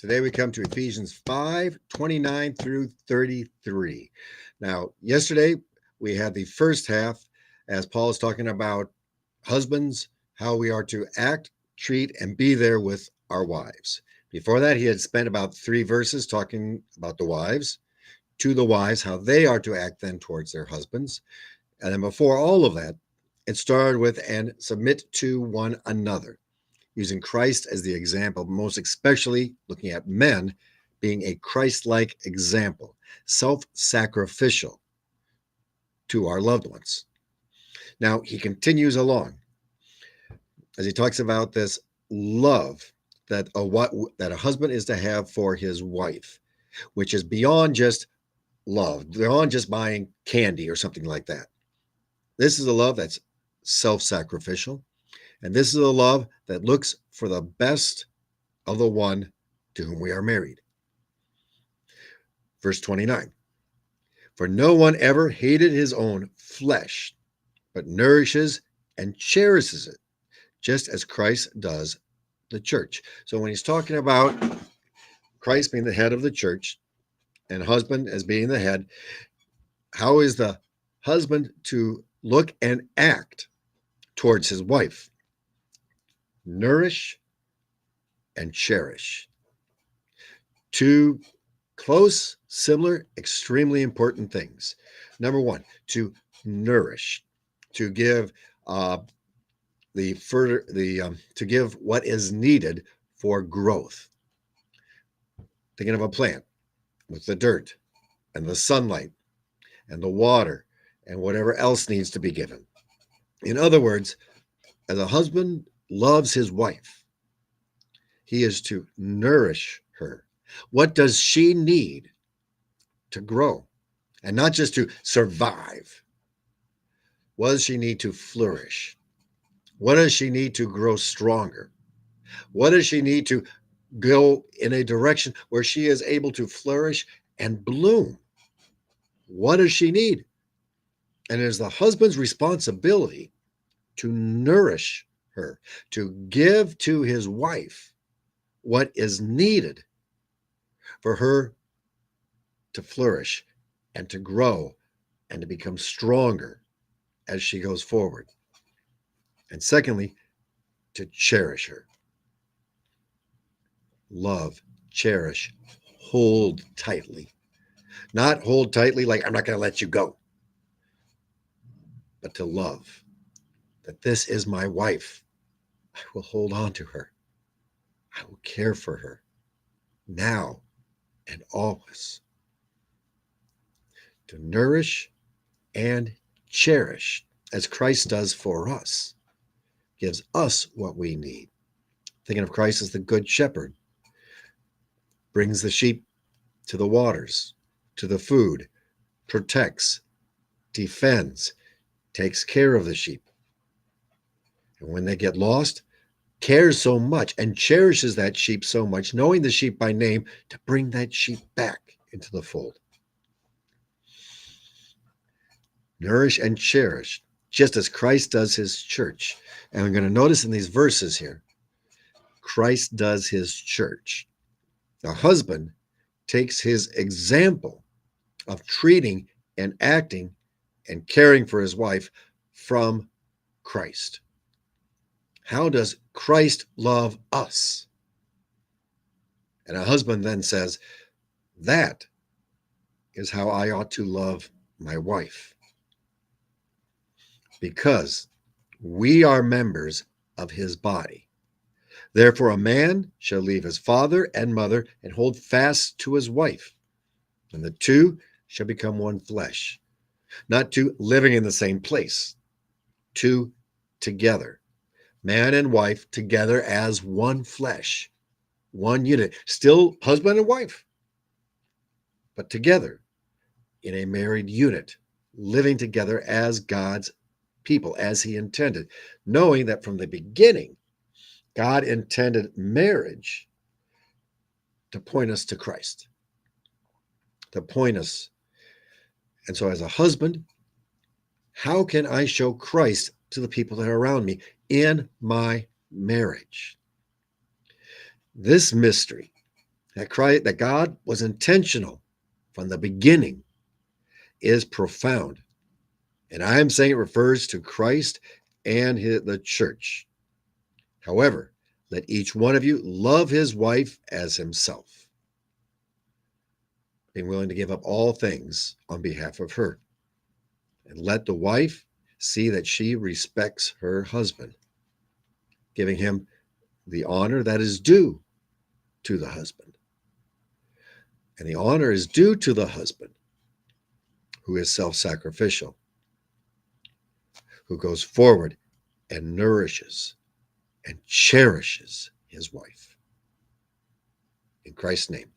Today we come to Ephesians 5:29 through 33. Now, yesterday we had the first half as Paul is talking about husbands, how we are to act, treat, and be there with our wives. Before that, he had spent about 3 verses talking about the wives, to the wives, how they are to act then towards their husbands. And then before all of that, it started with, and submit to one another, using Christ as the example, most especially looking at men being a Christ-like example, self-sacrificial to our loved ones. Now, he continues along as he talks about this love that a husband is to have for his wife, which is beyond just love, beyond just buying candy or something like that. This is a love that's self-sacrificial, and this is a love that looks for the best of the one to whom we are married. Verse 29, for no one ever hated his own flesh, but nourishes and cherishes it, just as Christ does the church. So when he's talking about Christ being the head of the church and husband as being the head, how is the husband to look and act towards his wife? Nourish and cherish. Two close, similar, extremely important things. Number one, to nourish, to give to give what is needed for growth. Thinking of a plant with the dirt and the sunlight and the water and whatever else needs to be given. In other words, as a husband loves his wife, he is to nourish her. What does she need to grow? And not just to survive. What does she need to flourish? What does she need to grow stronger? What does she need to go in a direction where she is able to flourish and bloom? What does she need? And it is the husband's responsibility to nourish her, to give to his wife what is needed for her to flourish and to grow and to become stronger as she goes forward. And secondly, to cherish her. Love, cherish, hold tightly. Not hold tightly like I'm not going to let you go, but to love. That this is my wife. I will hold on to her. I will care for her now and always. To nourish and cherish as Christ does for us, gives us what we need. Thinking of Christ as the good shepherd, brings the sheep to the waters, to the food, protects, defends, takes care of the sheep. And when they get lost, cares so much and cherishes that sheep so much, knowing the sheep by name, to bring that sheep back into the fold. Nourish and cherish, just as Christ does his church. And we're going to notice in these verses here, Christ does his church. The husband takes his example of treating and acting and caring for his wife from Christ. How does Christ love us? And a husband then says, that is how I ought to love my wife. Because we are members of his body. Therefore, a man shall leave his father and mother and hold fast to his wife, and the two shall become one flesh. Not two living in the same place, two together. Man and wife together as one flesh, one unit. Still husband and wife, but together in a married unit, living together as God's people, as he intended, knowing that from the beginning, God intended marriage to point us to Christ, to point us. And so as a husband, how can I show Christ to the people that are around me in my marriage? This mystery that God was intentional from the beginning is profound. And I am saying it refers to Christ and the church. However, let each one of you love his wife as himself, being willing to give up all things on behalf of her. And let the wife see that she respects her husband, giving him the honor that is due to the husband. And the honor is due to the husband who is self-sacrificial, who goes forward and nourishes and cherishes his wife. In Christ's name.